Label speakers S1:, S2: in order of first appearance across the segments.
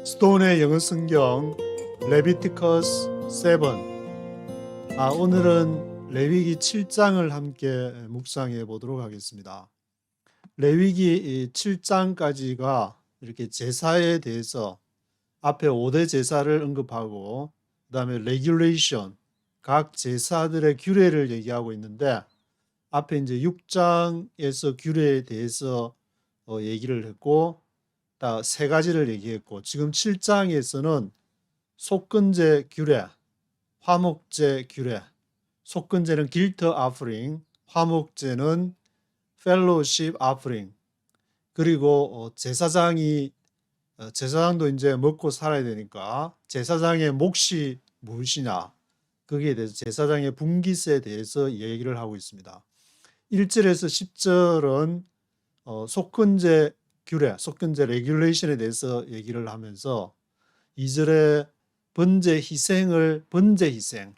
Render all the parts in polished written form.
S1: 스톤의 영어 성경 레비티커스 7. 오늘은 레위기 7장을 함께 묵상해 보도록 하겠습니다. 레위기 7장까지가 이렇게 제사에 대해서 앞에 5대 제사를 언급하고 그 다음에 레귤레이션, 각 제사들의 규례를 얘기하고 있는데 앞에 이제 6장에서 규례에 대해서 얘기를 했고 세 가지를 얘기했고 지금 7장에서는 속건제 규례, 화목제 규례, 속건제는 길트 아프링, 화목제는 펠로십 아프링, 그리고 제사장도 이제 먹고 살아야 되니까 제사장의 몫이 무엇이냐, 거기에 대해서 제사장의 분깃에 대해서 얘기를 하고 있습니다. 1절에서 10절은 속건제 규례, 속건제 레귤레이션에 대해서 얘기를 하면서 2절에 번제 희생,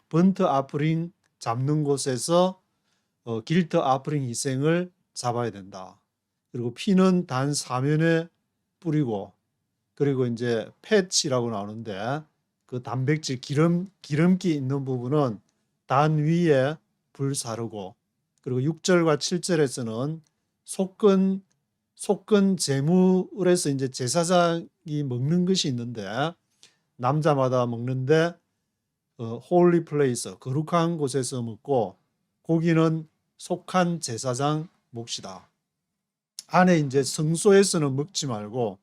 S1: 번트 아프링 잡는 곳에서 길트 아프링 희생을 잡아야 된다. 그리고 피는 단 사면에 뿌리고, 그리고 이제 팻이라고 나오는데 그 단백질 기름기 있는 부분은 단 위에 불 사르고, 그리고 6절과 7절에서는 속건 제물에서 이제 제사장이 먹는 것이 있는데 남자마다 먹는데 홀리 플레이스, 거룩한 곳에서 먹고 고기는 속한 제사장 몫이다. 안에 이제 성소에서는 먹지 말고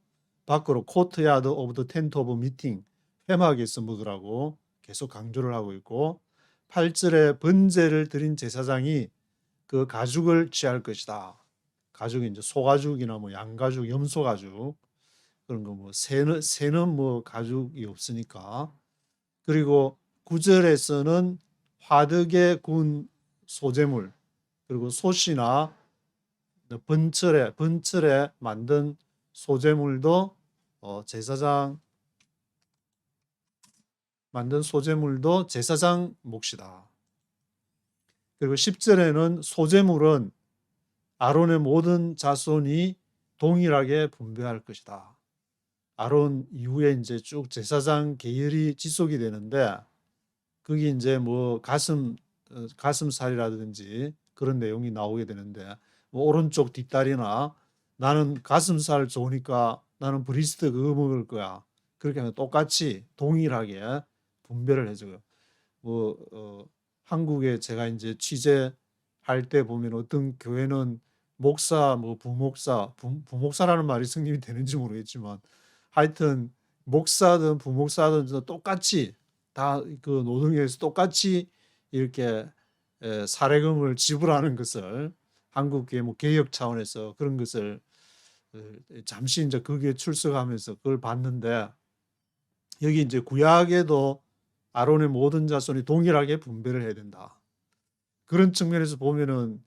S1: 밖으로 코트야드 오브 더 텐트 오브 미팅, 회막에서 먹으라고 계속 강조를 하고 있고, 8절에 번제를 드린 제사장이 그 가죽을 취할 것이다. 가죽이 이제 소가죽이나 뭐 양가죽, 염소가죽 그런 거, 뭐 새는 뭐 가죽이 없으니까. 그리고 9절에서는 화덕에 구운 소재물, 그리고 솥이나 번철에 만든 소재물도 제사장 몫이다. 그리고 10절에는 소재물은 아론의 모든 자손이 동일하게 분배할 것이다. 아론 이후에 이제 쭉 제사장 계열이 지속이 되는데 거기 이제 뭐 가슴살이라든지 그런 내용이 나오게 되는데, 뭐 오른쪽 뒷다리나 나는 가슴살 좋으니까 나는 브리스트 그거 먹을 거야, 그렇게 하면 똑같이 동일하게 분배를 해줘요. 한국에 제가 이제 취재할 때 보면 어떤 교회는 목사, 뭐 부목사라는 말이 성립이 되는지 모르겠지만 하여튼 목사든 부목사든 똑같이 다 그 노동에서 똑같이 이렇게 사례금을 지불하는 것을 한국교회 뭐 개혁 차원에서 그런 것을 잠시 이제 거기에 출석하면서 그걸 봤는데, 여기 이제 구약에도 아론의 모든 자손이 동일하게 분배를 해야 된다. 그런 측면에서 보면은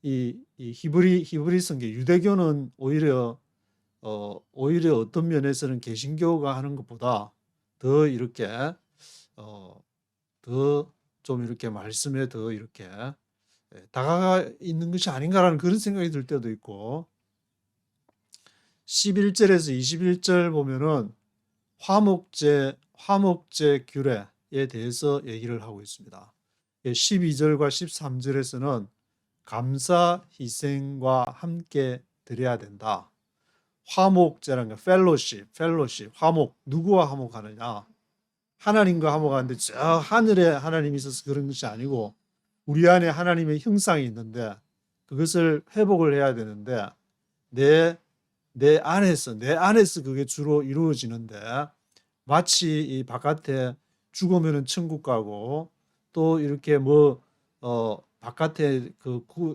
S1: 이 히브리 성경, 유대교는 오히려 어떤 면에서는 개신교가 하는 것보다 더 이렇게 더 좀 이렇게 말씀에 더 이렇게 다가가 있는 것이 아닌가라는 그런 생각이 들 때도 있고, 11절에서 21절 보면은 화목제 규례에 대해서 얘기를 하고 있습니다. 12절과 13절에서는 감사 희생과 함께 드려야 된다. 화목제라는 게 펠로십, 화목, 누구와 화목하느냐? 하나님과 화목하는데 저 하늘에 하나님이 있어서 그런 것이 아니고 우리 안에 하나님의 형상이 있는데 그것을 회복을 해야 되는데 내 안에서 그게 주로 이루어지는데, 마치 이 바깥에 죽으면은 천국 가고 또 이렇게 바깥에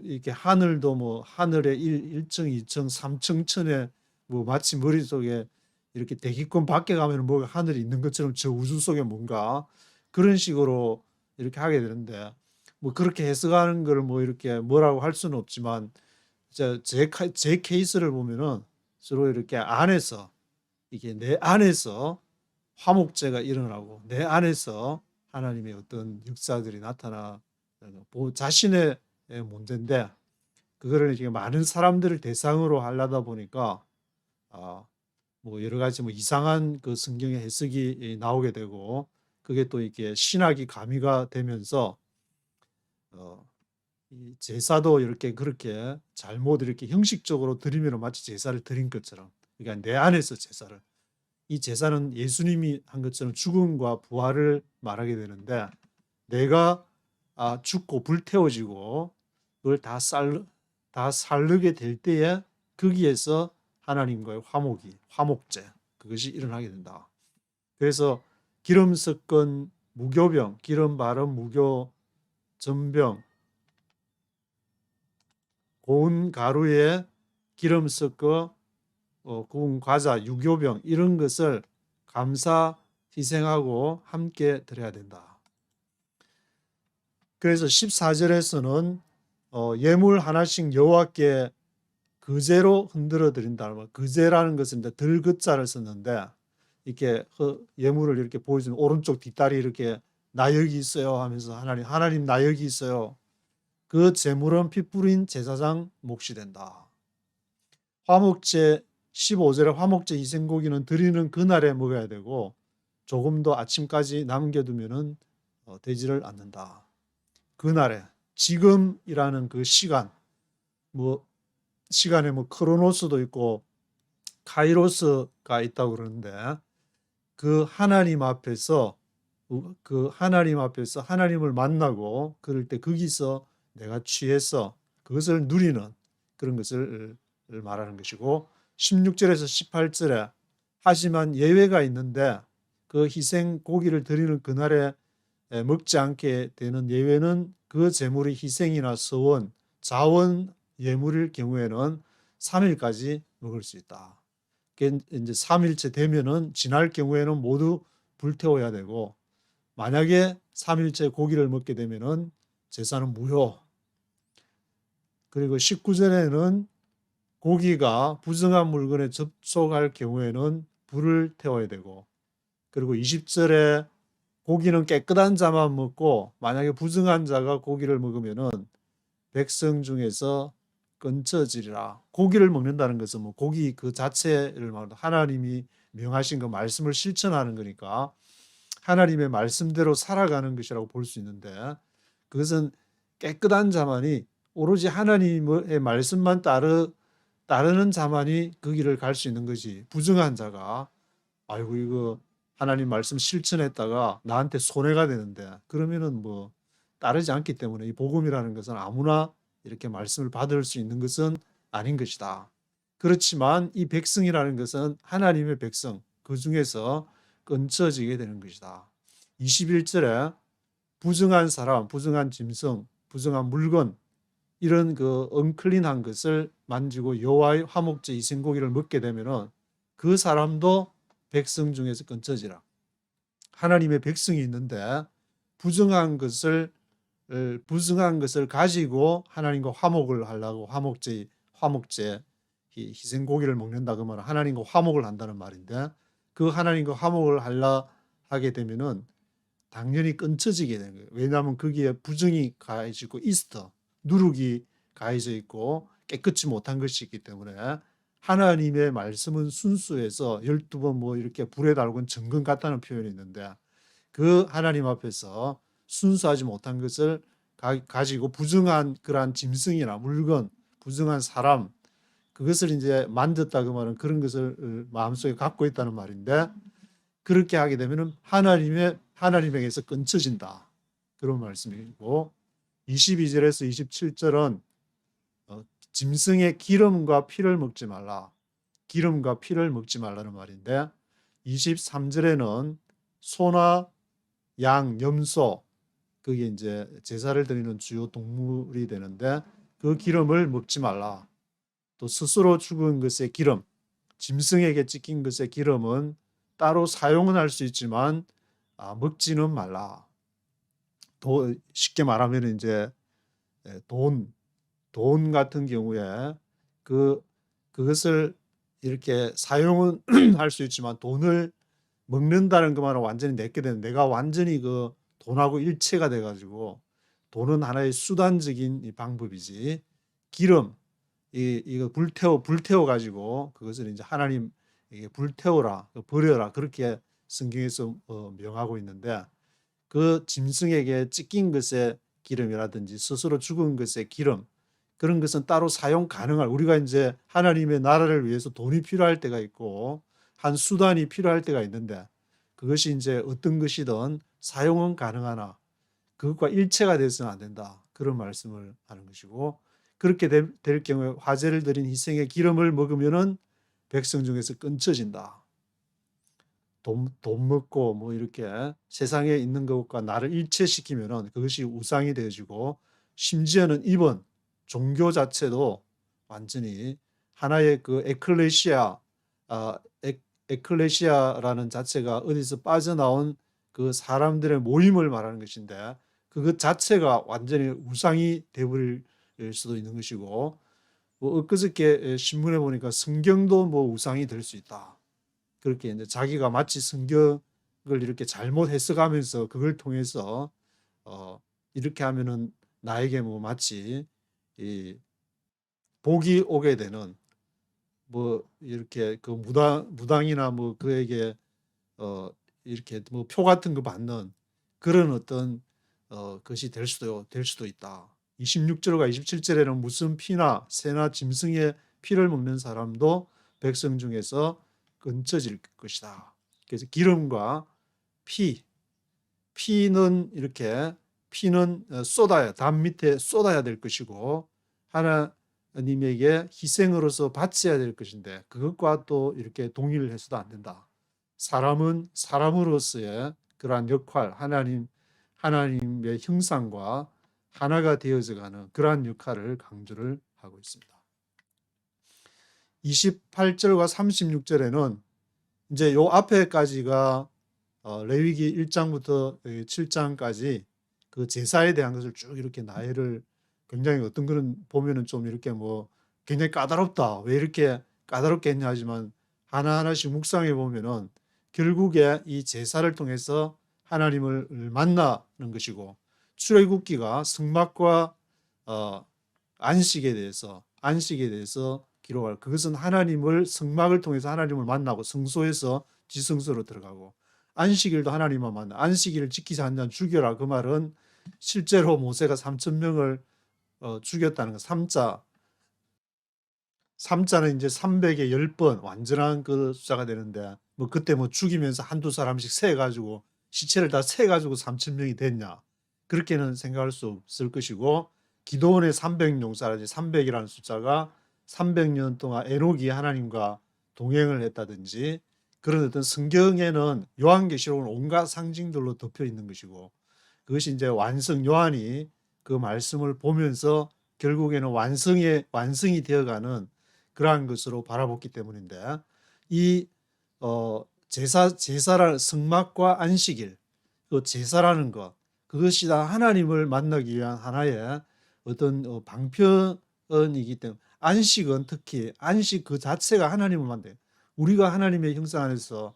S1: 이렇게 하늘도 뭐 하늘에 1층, 2층, 3층 천에 뭐 마치 머릿속에 이렇게 대기권 밖에 가면 뭐가 하늘이 있는 것처럼 저 우주 속에 뭔가 그런 식으로 이렇게 하게 되는데, 뭐 그렇게 해석하는 걸 뭐 이렇게 뭐라고 할 수는 없지만 제 케이스를 보면은 서로 이렇게 안에서 이게 내 안에서 화목제가 일어나고 내 안에서 하나님의 어떤 역사들이 나타나 자신의 문제인데 그거를 이렇게 많은 사람들을 대상으로 하려다 보니까 뭐 여러 가지 뭐 이상한 그 성경의 해석이 나오게 되고 그게 또 이렇게 신학이 가미가 되면서 이 제사도 이렇게 그렇게 잘못 이렇게 형식적으로 드리면 마치 제사를 드린 것처럼 그러니까 내 안에서 제사를 이 제사는 예수님이 한 것처럼 죽음과 부활을 말하게 되는데 내가 죽고 불태워지고 그걸 다 살르게 될 때에 거기에서 하나님과의 화목제 그것이 일어나게 된다. 그래서 기름 섞은 무교병, 기름 바른 무교 전병, 고운 가루에 기름 섞어 구운 과자, 유교병 이런 것을 감사 희생하고 함께 드려야 된다. 그래서 14절에서는 예물 하나씩 여호와께 그제로 흔들어 드린다. 그제라는 것은 이제 들그자를 썼는데 이렇게 예물을 이렇게 보여주는 오른쪽 뒷다리 이렇게 나 여기 있어요 하면서 하나님 나 여기 있어요. 그 제물은 피 뿌린 제사장 몫이 된다. 화목제 15절에 화목제 희생고기는 드리는 그날에 먹어야 되고 조금 더 아침까지 남겨두면은 되지를 않는다. 그날에 지금이라는 그 시간 뭐 시간에 뭐 크로노스도 있고 카이로스가 있다고 그러는데 그 하나님 앞에서 하나님을 만나고 그럴 때 거기서 내가 취해서 그것을 누리는 그런 것을 말하는 것이고 16절에서 18절에 하지만 예외가 있는데 그 희생 고기를 드리는 그날에 먹지 않게 되는 예외는 그 제물의 희생이나 서원, 자원 예물일 경우에는 3일까지 먹을 수 있다. 이제 3일째 되면은 지날 경우에는 모두 불태워야 되고 만약에 3일째 고기를 먹게 되면은 제사는 무효. 그리고 19절에는 고기가 부정한 물건에 접촉할 경우에는 불을 태워야 되고 그리고 20절에 고기는 깨끗한 자만 먹고 만약에 부정한 자가 고기를 먹으면은 백성 중에서 끊쳐지리라. 고기를 먹는다는 것은 뭐 고기 그 자체를 말하는 하나님이 명하신 그 말씀을 실천하는 거니까 하나님의 말씀대로 살아가는 것이라고 볼 수 있는데 그것은 깨끗한 자만이 오로지 하나님의 말씀만 따르는 자만이 그 길을 갈 수 있는 거지. 부정한 자가 아이고 이거 하나님 말씀 실천했다가 나한테 손해가 되는데 그러면은 뭐 따르지 않기 때문에 이 복음이라는 것은 아무나 이렇게 말씀을 받을 수 있는 것은 아닌 것이다. 그렇지만 이 백성이라는 것은 하나님의 백성 그 중에서 끊쳐지게 되는 것이다. 21절에 부정한 사람, 부정한 짐승, 부정한 물건 이런 그 언클린한 것을 만지고 여호와의 화목제 희생고기를 먹게 되면은 그 사람도 백성 중에서 끊쳐지라. 하나님의 백성이 있는데 부정한 것을 가지고 하나님과 화목을 하려고 화목제 희생고기를 먹는다 그 말은 하나님과 화목을 한다는 말인데 그 하나님과 화목을 하게 되면은 당연히 끊쳐지게 되는 거예요. 왜냐하면 거기에 부정이 가해져 있고 이스터 누룩이 가해져 있고 깨끗이 못한 것이 있기 때문에 하나님의 말씀은 순수해서 12번 뭐 이렇게 불에 달군 정금 같다는 표현이 있는데 그 하나님 앞에서 순수하지 못한 것을 가지고 부정한 그러한 짐승이나 물건, 부정한 사람 그것을 이제 만졌다 그 말은 그런 것을 마음속에 갖고 있다는 말인데 그렇게 하게 되면은 하나님에게서 끊쳐진다. 그런 말씀이고 22절에서 27절은 짐승의 기름과 피를 먹지 말라. 기름과 피를 먹지 말라는 말인데 23절에는 소나 양, 염소 그게 이제 제사를 드리는 주요 동물이 되는데 그 기름을 먹지 말라. 또 스스로 죽은 것의 기름, 짐승에게 찢긴 것의 기름은 따로 사용은 할 수 있지만 먹지는 말라. 쉽게 말하면 이제 돈 같은 경우에 그것을 이렇게 사용은 할 수 있지만 돈을 먹는다는 것만은 완전히 내게 되는 내가 완전히 그 돈하고 일체가 돼가지고 돈은 하나의 수단적인 방법이지 기름 이거 불태워 가지고 그것을 이제 하나님 이게 불태워라, 버려라 그렇게 성경에서 명하고 있는데 그 짐승에게 찢긴 것의 기름이라든지 스스로 죽은 것의 기름 그런 것은 따로 사용 가능할 우리가 이제 하나님의 나라를 위해서 돈이 필요할 때가 있고 한 수단이 필요할 때가 있는데 그것이 이제 어떤 것이든 사용은 가능하나 그것과 일체가 되어서는 안 된다. 그런 말씀을 하는 것이고 그렇게 될 경우에 화제를 드린 희생의 기름을 먹으면은 백성 중에서 끊쳐진다. 돈 먹고 뭐 이렇게 세상에 있는 것과 나를 일체시키면은 그것이 우상이 되어지고 심지어는 이번 종교 자체도 완전히 하나의 그 에클레시아, 아, 에클레시아라는 자체가 어디서 빠져나온 그 사람들의 모임을 말하는 것인데 그것 자체가 완전히 우상이 되어버릴 수도 있는 것이고 뭐 엊그저께 신문에 보니까 성경도 뭐 우상이 될 수 있다. 그렇게 이제 자기가 마치 성경을 이렇게 잘못 해석하면서 그걸 통해서 이렇게 하면은 나에게 뭐 마치 이 복이 오게 되는 뭐 이렇게 그 무당이나 뭐 그에게 이렇게 뭐 표 같은 거 받는 그런 어떤 것이 될 수도 있다. 26절과 27절에는 무슨 피나 새나 짐승의 피를 먹는 사람도 백성 중에서 끊쳐질 것이다. 그래서 기름과 피는 이렇게 피는 쏟아야 담 밑에 쏟아야 될 것이고 하나님에게 희생으로서 바쳐야 될 것인데 그것과 또 이렇게 동의를 해서도 안 된다. 사람은 사람으로서의 그러한 역할 하나님의 형상과 하나가 되어져가는 그러한 역할을 강조를 하고 있습니다. 28절과 36절에는 이제 요 앞에까지가 레위기 1장부터 7장까지 그 제사에 대한 것을 쭉 이렇게 나열을 굉장히 어떤 거는 보면은 좀 이렇게 뭐 굉장히 까다롭다. 왜 이렇게 까다롭게 했냐 하지만 하나하나씩 묵상해 보면은 결국에 이 제사를 통해서 하나님을 만나는 것이고 출애굽기가 성막과 안식에 대해서 기록할 그것은 하나님을 성막을 통해서 하나님을 만나고 성소에서 지성소로 들어가고 안식일도 하나님만 만나 안식일을 지키지 않는 죽여라 그 말은 실제로 모세가 3,000명을 죽였다는 거. 삼자는 이제 300에 10번 완전한 그 숫자가 되는데 뭐 그때 뭐 죽이면서 한두 사람씩 세가지고 시체를 다 세가지고 3,000명이 됐냐 그렇게는 생각할 수 없을 것이고 기도원의 300용사라지 300이라는 숫자가 300년 동안 에녹이 하나님과 동행을 했다든지 그런 어떤 성경에는 요한계시록은 온갖 상징들로 덮여 있는 것이고 그것이 이제 요한이 그 말씀을 보면서 결국에는 완성이 되어가는 그러한 것으로 바라봤기 때문인데 이 제사라는 성막과 안식일 그 제사라는 것 그것이 다 하나님을 만나기 위한 하나의 어떤 방편이기 때문에 안식은 특히 안식 그 자체가 하나님을 만나요. 우리가 하나님의 형상 안에서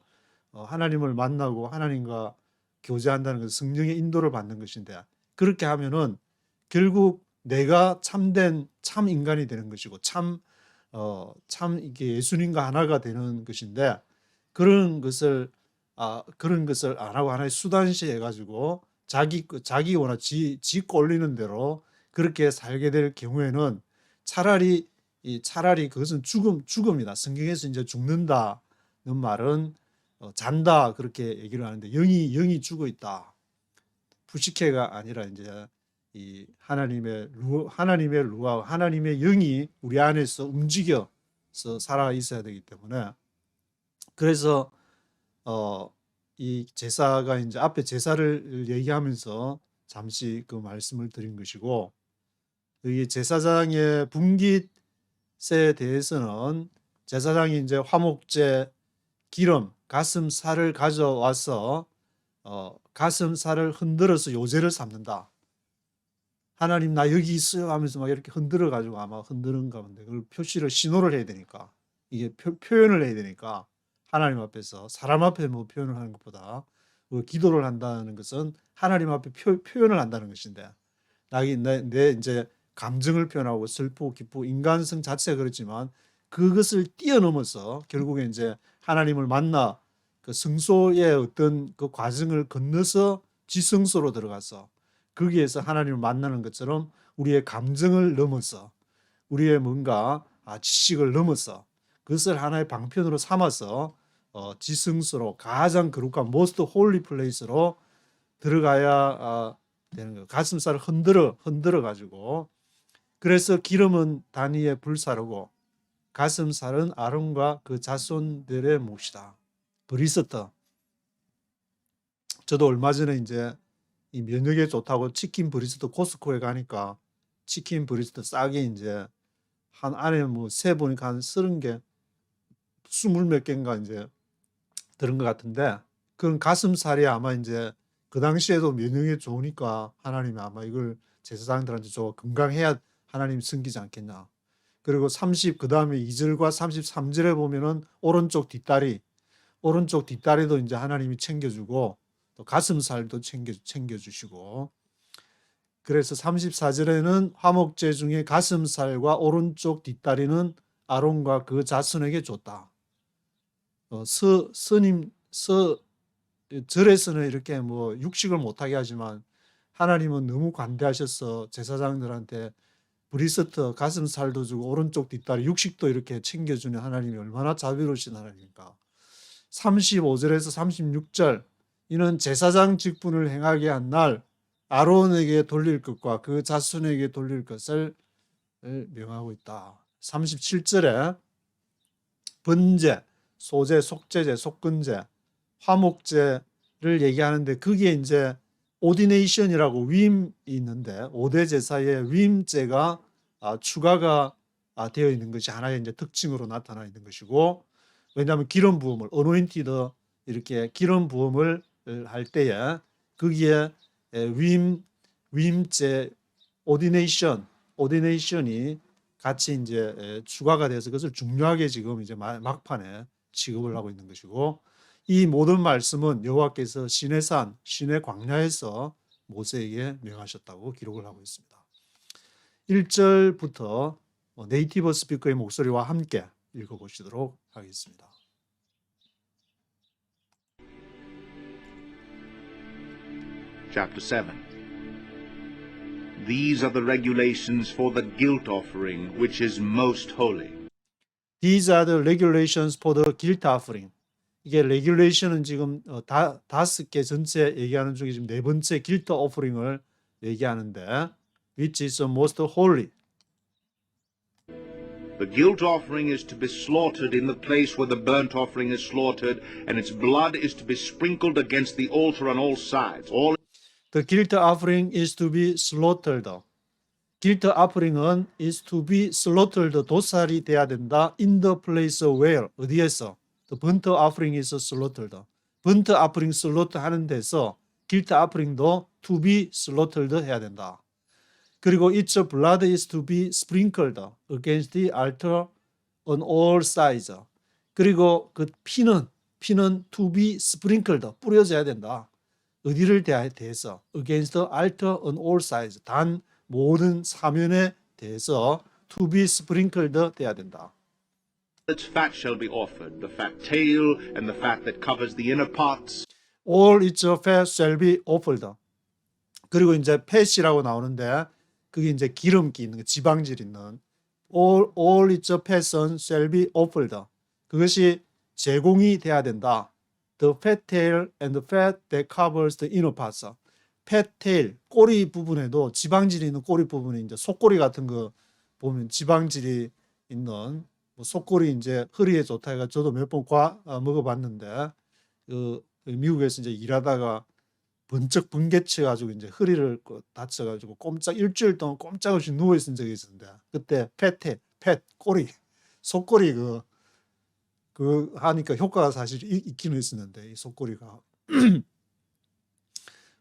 S1: 하나님을 만나고 하나님과 교제한다는 것은 성령의 인도를 받는 것인데 그렇게 하면은 결국 내가 참된 참 인간이 되는 것이고 참 이게 예수님과 하나가 되는 것인데 그런 것을 안 하고 하나의 수단시 해가지고 자기 원하 지 꼴리는 대로 그렇게 살게 될 경우에는 차라리 그것은 죽음이다. 성경에서 이제 죽는다는 말은 잔다 그렇게 얘기를 하는데 영이 죽어 있다. 푸시케가 아니라 이제 이 하나님의 루아 하나님의 영이 우리 안에서 움직여서 살아 있어야 되기 때문에 그래서 이 제사가 이제 앞에 제사를 얘기하면서 잠시 그 말씀을 드린 것이고 이 제사장의 분깃에 대해서는 제사장이 이제 화목제 기름 가슴살을 가져와서 가슴살을 흔들어서 요제를 삼는다. 하나님 나 여기 있어요 하면서 막 이렇게 흔들어 가지고 아마 흔드는 가운데 그걸 표시를 신호를 해야 되니까 이게 표현을 해야 되니까 하나님 앞에서 사람 앞에 뭐 표현을 하는 것보다 기도를 한다는 것은 하나님 앞에 표현을 한다는 것인데 내 이제 감정을 표현하고 슬프고 기쁘고 인간성 자체가 그렇지만 그것을 뛰어넘어서 결국에 이제 하나님을 만나 그 성소의 어떤 그 과정을 건너서 지성소로 들어가서 거기에서 하나님을 만나는 것처럼 우리의 감정을 넘어서 우리의 뭔가 지식을 넘어서 그것을 하나의 방편으로 삼아서 지성소로 가장 거룩한 most holy place로 들어가야 되는 거예요. 가슴살을 흔들어 가지고 그래서 기름은 단위의 불사르고 가슴살은 아론과 그 자손들의 몫이다. 브리스터. 저도 얼마 전에 이제 이 면역에 좋다고 치킨 브리스트 코스코에 가니까 치킨 브리스트 싸게 이제 한 안에 뭐 세 보니까 한 30개, 20몇 개인가 이제 들은 것 같은데 그건 가슴살이 아마 이제 그 당시에도 면역에 좋으니까 하나님이 아마 이걸 제사장들한테 줘 건강해야 하나님 섬기지 않겠냐. 그리고 그 다음에 2절과 33절에 보면은 오른쪽 뒷다리도 이제 하나님이 챙겨주고 또 가슴살도 챙겨주시고 그래서 34절에는 화목제 중에 가슴살과 오른쪽 뒷다리는 아론과 그 자손에게 줬다. 절에서는 이렇게 뭐 육식을 못하게 하지만 하나님은 너무 관대하셔서 제사장들한테 브리스트 가슴살도 주고 오른쪽 뒷다리 육식도 이렇게 챙겨주는 하나님이 얼마나 자비로우신 하나님입니까? 35절에서 36절 이는 제사장 직분을 행하게 한 날 아론에게 돌릴 것과 그 자손에게 돌릴 것을 명하고 있다. 37절에 번제, 소제, 속제제, 속건제, 화목제를 얘기하는데 거기에 이제 오디네이션이라고 위임이 있는데 5대 제사의 위임제가 추가가 되어 있는 것이 하나의 이제 특징으로 나타나 있는 것이고 왜냐하면 기름 부음을 어노인티드 이렇게 기름 부음을 할 때에 거기에 위임제 오디네이션이 같이 이제 추가가 돼서 그것을 중요하게 지금 이제 막판에 취급을 하고 있는 것이고 이 모든 말씀은 여호와께서 시내산 시내 광야에서 모세에게 명하셨다고 기록을 하고 있습니다. 1절부터 네이티브 스피커의 목소리와 함께 읽어보시도록 하겠습니다.
S2: Chapter 7. These are the regulations for the guilt offering, which is most holy.
S1: These are the regulations for the guilt offering. 이게 regulation은 지금 5개 전체 얘기하는 중에 지금 4번째 guilt offering을 얘기하는데 which is most holy.
S2: The guilt offering is to be slaughtered in the place where the burnt offering is slaughtered, and its blood is to be sprinkled against the altar on all sides.
S1: The guilt offering is to be slaughtered. guilt offering은 is to be slaughtered 도살이 돼야 된다. In the place where 어디에서? The burnt offering is slaughtered. burnt offering slaughter 하는 데서 guilt offering도 to be slaughtered 해야 된다. 그리고 its blood is to be sprinkled against the altar on all sides. 그리고 그 피는 to be sprinkled 뿌려져야 된다. 어디를 대해서 against the altar on all sides 단 모든 사면에 대해서 to be sprinkled 돼야 된다.
S2: Its fat shall be offered, the fat tail and the fat that covers the inner parts.
S1: All its fat shall be offered. 그리고 이제 fat이라고 나오는데 그게 이제 기름기 있는 지방질 있는 all its fat은 shall be offered. 그것이 제공이 돼야 된다. The fat tail and the fat that covers the inner parts. fat tail 꼬리 부분에도 지방질이 있는 꼬리 부분에 이제 속꼬리 같은 거 보면 지방질이 있는 속꼬리 이제 허리에 좋다 해가 저도 몇 번 먹어봤는데 미국에서 이제 일하다가 번쩍 번개쳐 가지고 이제 허리를 다쳐 가지고 일주일 동안 꼼짝없이 누워 있은 적이 있었는데 그때 팻 꼬리 속꼬리 그 하니까 효과가 사실 있기는 있었는데 이 속꼬리가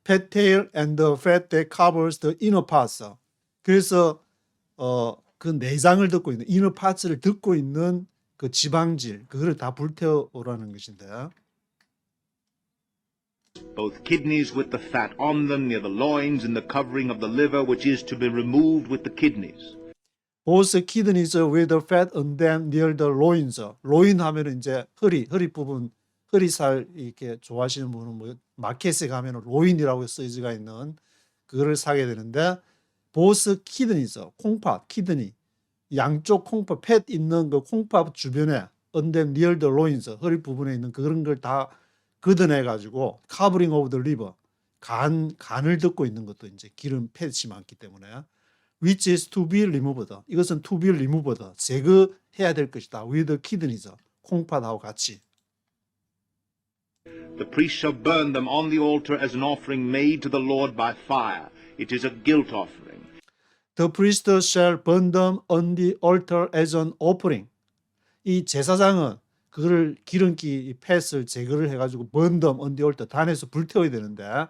S1: fat tail and the fat that covers the inner parts. 그래서 그 내장을 듣고 있는 inner parts를 듣고 있는 그 지방질 그거를 다 불태우라는 것인데.
S2: Both kidneys with the fat on them near the loins and the covering of the liver which is to be removed with the kidneys.
S1: both kidneys with fat on them near the loins. loin 하면은 이제 허리 부분, 허리살 이렇게 좋아하시는 분은 뭐 마켓에 가면은 로인이라고 써지가 있는 그거를 사게 되는데, both kidneys, 콩팥, 키드니, 양쪽 콩팥, 팻 있는 그 콩팥 주변에 on them near the loins, 허리 부분에 있는 그런 걸 다 걷어내 가지고 covering of the liver, 간을 덮고 있는 것도 이제 기름 팻이 많기 때문에 which is to be removed. 이것은 to be removed. 제거해야 될 것이다. with kidneys. 콩팥하고 같이.
S2: The priest shall burn them on the altar as an offering made to the Lord by fire. It is a guilt offering.
S1: The priest shall burn them on the altar as an offering. 이 제사장은 그거를 기름기 팻을 제거를 해가지고 burn them on the altar, 단에서 불태워야 되는데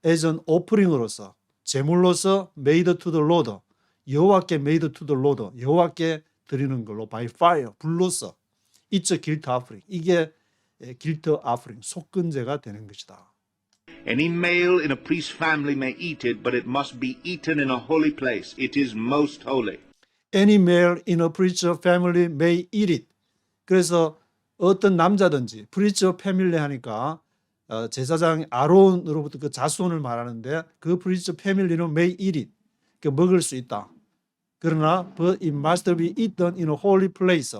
S1: as an offering으로서, 제물로서 made to the Lord, 여호와께 made to the Lord, 여호와께 드리는 걸로 by fire, 불로서. It's a guilt offering. 이게 guilt offering, 속건제가 되는 것이다.
S2: Any male in a priest's family may eat it, but it must be eaten in a holy place. It is most holy.
S1: Any male in a preacher family may eat it. 그래서 어떤 남자든지, preacher family 하니까 제사장 아론으로부터 그 자손을 말하는데, 그 preacher family는 may eat it, 그 먹을 수 있다. 그러나 but it must be eaten in a holy place.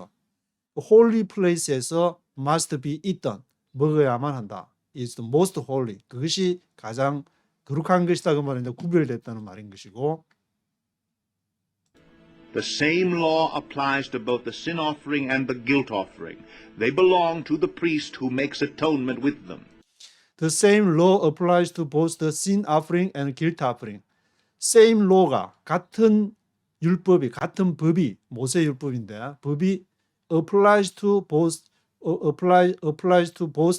S1: holy place에서 must be eaten, 먹어야만 한다. It's the most holy. 그것이 가장 거룩한 것이다. 그 말은 이제 구별됐다는 말인 것이고,
S2: The same law applies to both the sin offering and the guilt offering. They belong to the priest who makes atonement with them.
S1: the same law applies to both the sin offering and guilt offering. same law가 같은 율법이, 같은 법이 모세 율법인데, 법이 applies to both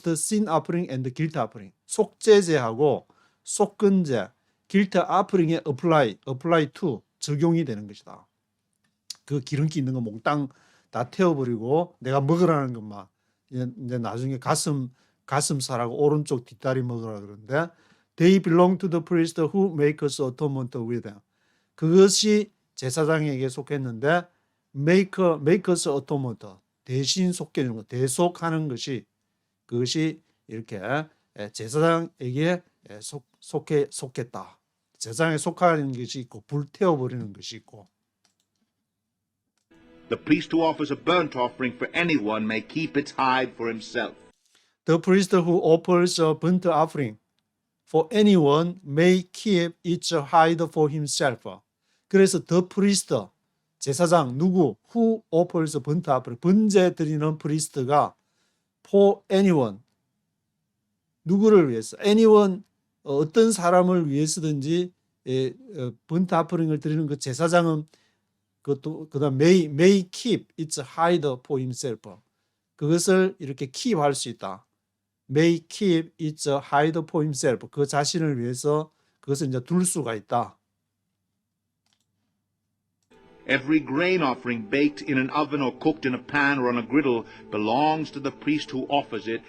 S1: the sin offering and the guilt offering. 속죄제하고 속건제, guilt offering에 apply to, 적용이 되는 것이다. 그 기름기 있는 거 몽땅 다 태워버리고 내가 먹으라는 것만, 이제 나중에 가슴살하고 오른쪽 뒷다리 먹으라 그러는데, they belong to the priest who makes atonement with them. 그것이 제사장에게 속했는데, makes atonement, 대신 속해주는 것, 대속하는 것이, 그것이 이렇게 제사장에게 속했다. 제사장에 속하는 것이 있고 불태워버리는 것이 있고.
S2: The priest who offers a burnt offering for anyone may keep its hide for himself.
S1: The priest who offers a burnt offering for anyone may keep its hide for himself. 그래서 the priest, 제사장 누구, who offers a burnt offering, 번제 드리는 프리스트가 for anyone, 누구를 위해서, anyone, 어떤 사람을 위해서든지 burnt offering을 드리는 그 제사장은 그다음 may keep its hide for himself. 그것을 이렇게 keep 할 수 있다. may keep its hide for himself. 그 자신을 위해서 그것을 이제 둘 수가 있다.
S2: Every grain offering baked in an oven or cooked in a pan or on a griddle belongs to the priest who offers it.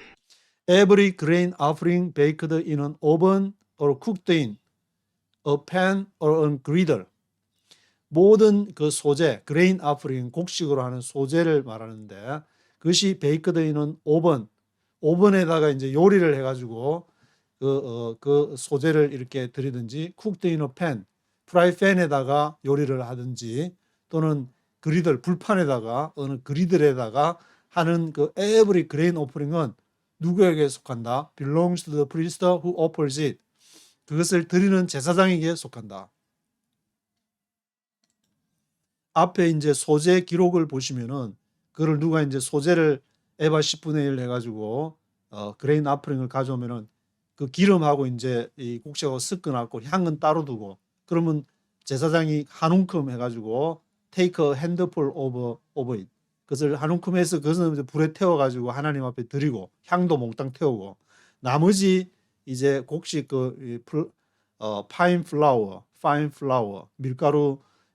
S1: Every grain offering baked in an oven or cooked in a pan or on griddle. 모든 그 소재, grain offering, 곡식으로 하는 소재를 말하는데, 그것이 baked in an oven, 오븐에다가 이제 요리를 해가지고 그 소재를 이렇게 드리든지, cooked in a pan, 프라이팬에다가 요리를 하든지, 또는 그리들, 불판에다가 어느 그리들에다가 하는 그 every grain offering은 누구에게 속한다? belongs to the priest who offers it. 그것을 드리는 제사장에게 속한다. 앞에 이제 소재 기록을 보시면은 그걸 누가 이제 소재를 에바 10분의 1 해가지고 그레인 아프링을 가져오면은 그 기름하고 이제 이 곡식하고 섞어놨고 향은 따로 두고, 그러면 제사장이 한 움큼 해가지고 take a handful of it, 그것을 한 움큼해서 그것은 이제 불에 태워가지고 하나님 앞에 드리고 향도 몽땅 태우고, 나머지 이제 곡식 fine flour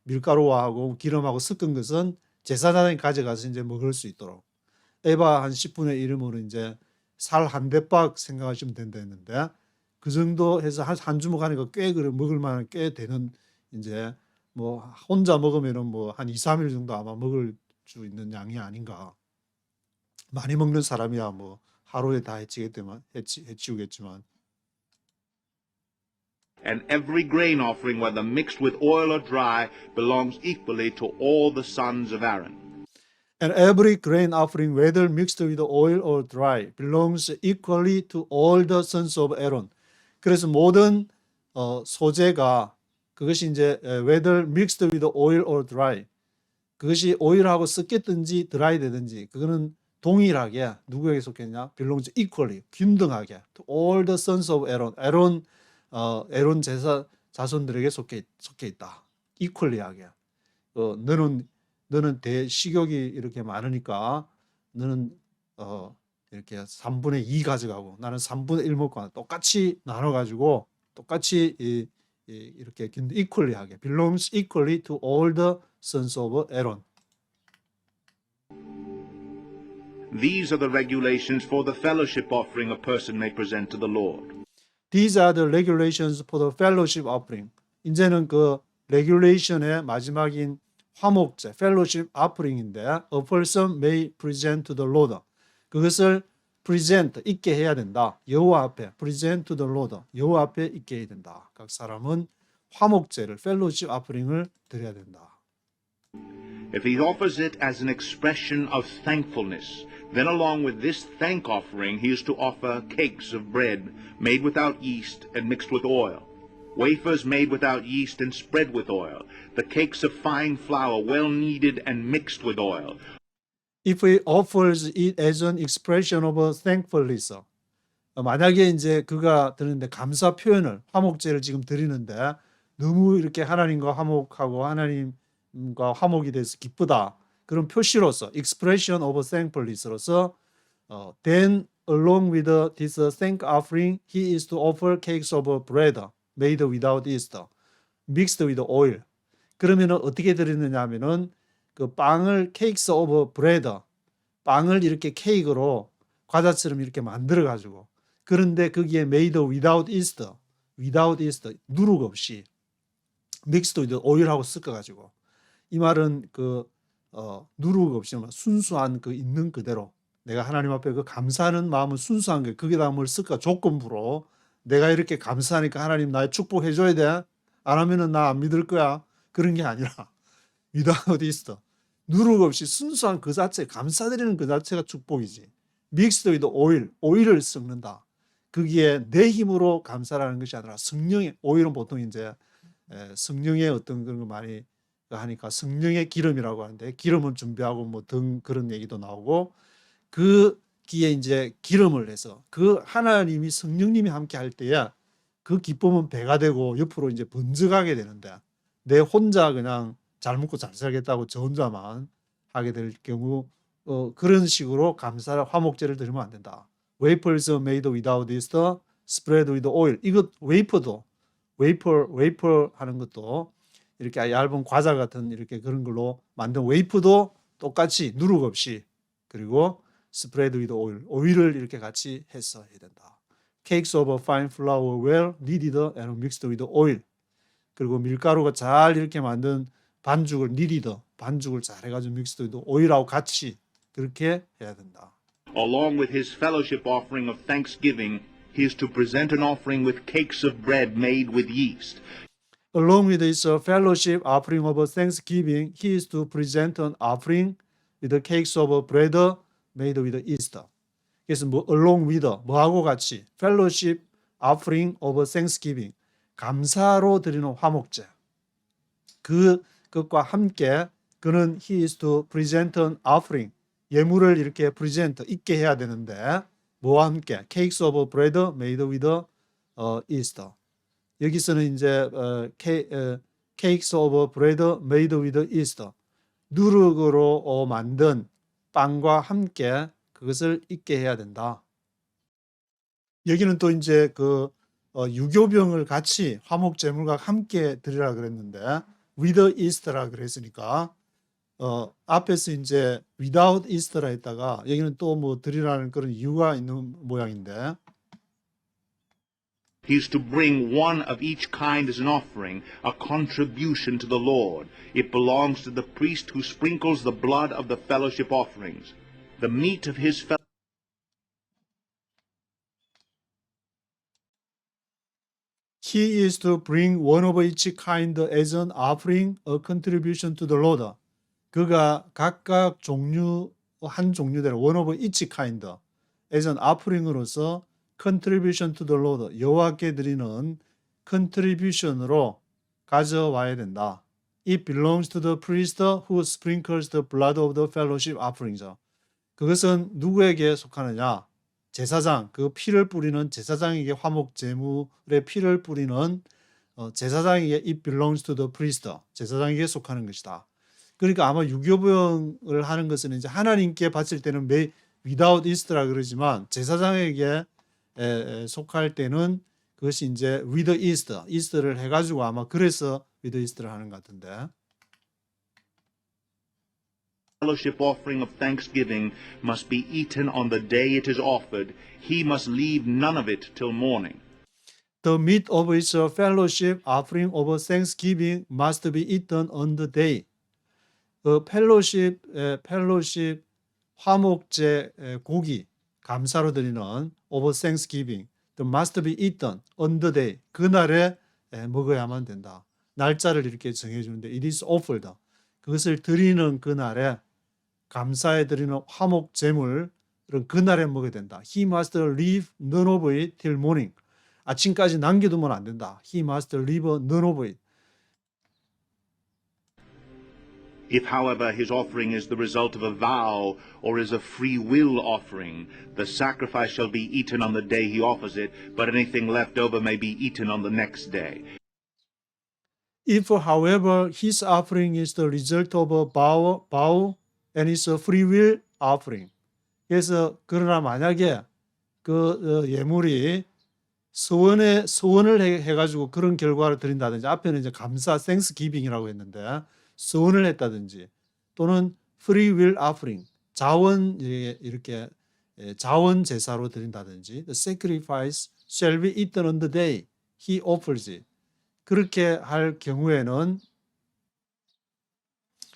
S1: 밀가루하고 기름하고 섞은 것은 제사장이 가져가서 이제 먹을 수 있도록, 에바 한 10분의 1이면 이제 살 한 대박 생각하시면 된다 했는데, 그 정도 해서 한 주먹 하니까 꽤 먹을 만한 꽤 되는 이제 뭐 혼자 먹으면은 뭐 한 2, 3일 정도 아마 먹을 수 있는 양이 아닌가. 많이 먹는 사람이야 뭐 하루에 다 해치우겠지만.
S2: And every grain offering, whether mixed with oil or dry, belongs equally to all the sons of Aaron.
S1: And every grain offering, whether mixed with oil or dry, belongs equally to all the sons of Aaron. 그래서 모든 소재가 그것이 이제 whether mixed with oil or dry, 그것이 오일하고 섞였든지 드라이 되든지 그거는 동일하게 누구에게 속했냐? belongs equally, 균등하게 to all the sons of Aaron. 에론 제사 자손들에게 속해 있다. equally하게. 너는 식욕이 이렇게 많으니까 너는 이렇게 3분의 2 가져가고 나는 3분의 1 먹고 똑같이 나눠 가지고 똑같이 이렇게 equally하게 belongs equally to all the sons of Aaron.
S2: These are the regulations for the fellowship offering a person may present to the Lord.
S1: These are the regulations for the fellowship offering. 이제는 그 regulation의 마지막인 화목제, fellowship offering인데 a person may present to the Lord. 그것을 present, 있게 해야 된다. 여호와 앞에 present to the Lord. 여호와 앞에 있게 해야 된다. 각 사람은 화목제를, fellowship offering을 드려야 된다.
S2: If he offers it as an expression of thankfulness, then along with this thank offering he is to offer cakes of bread made without yeast and mixed with oil, wafers made without yeast and spread with oil, the cakes of fine flour well kneaded and mixed with oil.
S1: If he offers it as an expression of thankfulness, 만약에 이제 그가 드리는데 감사 표현을 화목제를 지금 드리는데 너무 이렇게 하나님과 화목하고 하나님과 화목이 돼서 기쁘다. 그런 표시로서 expression of thankfulness로서 then along with this thank offering he is to offer cakes of bread made without yeast mixed with oil. 그러면은 어떻게 드리느냐 하면은 그 빵을 cakes of bread, 빵을 이렇게 케이크로 과자처럼 이렇게 만들어 가지고 그런데 거기에 made without yeast 누룩 없이 mixed with oil하고 섞어 가지고 이 말은 그 누룩 없이 순수한 그 있는 그대로 내가 하나님 앞에 그 감사하는 마음은 순수한 게 거기다 뭘 쓸까 조건부로 내가 이렇게 감사하니까 하나님 나의 축복해 줘야 돼. 안 하면은 나 안 믿을 거야. 그런 게 아니라 without yeast 누룩 없이 순수한 그 자체 감사드리는 그 자체가 축복이지. mixed with 오일을 섞는다. 거기에 내 힘으로 감사라는 것이 아니라 성령의 오일은 보통 이제 성령의 어떤 그런 거 많이 하니까 성령의 기름이라고 하는데 기름은 준비하고 뭐 등 그런 얘기도 나오고 그 기에 이제 기름을 해서 그 하나님이 성령님이 함께 할 때에 그 기쁨은 배가 되고 옆으로 이제 번져가게 되는데 내 혼자 그냥 잘 먹고 잘 살겠다고 저 혼자만 하게 될 경우 그런 식으로 감사를 화목제를 드리면 안 된다. Wafers made without yeast, spread with oil. 이거 웨이퍼도 웨이퍼 하는 것도 이렇게 얇은 과자 같은 이렇게 그런 걸로 만든 웨이프도 똑같이 누룩 없이 그리고 spread with oil, 오일을 이렇게 같이 해서 해야 된다. Cakes of fine flour well kneaded and mixed with oil. 그리고 밀가루가 잘 이렇게 만든 반죽을 kneaded, 반죽을 잘 해가지고 mixed with oil하고 같이 그렇게 해야 된다.
S2: Along with his fellowship offering of thanksgiving, he is to present an offering with cakes of bread made with yeast.
S1: Along with his fellowship offering of thanksgiving, he is to present an offering with the cakes of bread made with yeast. 그래서 뭐 along with 뭐하고 같이 fellowship offering of thanksgiving 감사로 드리는 화목제 그것과 함께 그는 he is to present an offering 예물을 이렇게 present 있게 해야 되는데 뭐와 함께 cakes of bread made with yeast. 여기서는 이제 cakes of bread made with yeast 누룩으로 만든 빵과 함께 그것을 있게 해야 된다. 여기는 또 이제 그 유교병을 같이 화목제물과 함께 드리라 그랬는데 with yeast라 그랬으니까 앞에서 이제 without yeast라 했다가 여기는 또 뭐 드리라는 그런 이유가 있는 모양인데
S2: He is to bring one of each kind as an offering, a contribution to the Lord. It belongs to the priest who sprinkles the blood of the fellowship offerings. The meat of his fellowship
S1: He is to bring one of each kind as an offering, a contribution to the Lord. 그가 각각 종류, 한 종류대로 one of each kind as an offering으로서 contribution to the Lord, 여호와께 드리는 contribution으로 가져와야 된다. It belongs to the priest who sprinkles the blood of the fellowship offerings. 그것은 누구에게 속하느냐? 제사장, 그 피를 뿌리는 제사장에게 화목 제물의 피를 뿌리는 제사장에게 it belongs to the priest, 제사장에게 속하는 것이다. 그러니까 아마 유교병을 하는 것은 이제 하나님께 바칠 때는 without yeast라 그러지만 제사장에게 속할 때는 그것이 이제 with yeast, yeast를 해가지고 아마 그래서 with yeast를 하는 것 같은데.
S2: fellowship offering of thanksgiving must be eaten on the day it is offered. He must leave none of it till morning.
S1: The meat of its fellowship offering of thanksgiving must be eaten on the day. 그 펠로십 화목제 고기 감사로 드리는 of thanksgiving must be eaten on the day. 그날에 먹어야만 된다. 날짜를 이렇게 정해주는데 it is offered. 그것을 드리는 그날에 감사에 드리는 화목 제물은 그날에 먹어야 된다. He must leave none of it till morning. 아침까지 남겨두면 안 된다. He must leave none of it.
S2: If, however, his offering is the result of a vow or is a free will offering, the sacrifice shall be eaten on the day he offers it, but anything left over may be eaten on the next day.
S1: If, however, his offering is the result of a vow and is a free will offering. 그래서 그러나 만약에 그 예물이 서원을 해가지고 그런 결과를 드린다든지 앞에는 이제 감사 thanksgiving이라고 했는데 서원을 했다든지 또는 free will offering 자원 이렇게 자원 제사로 드린다든지 the sacrifice shall be eaten on the day he offers it. 그렇게 할 경우에는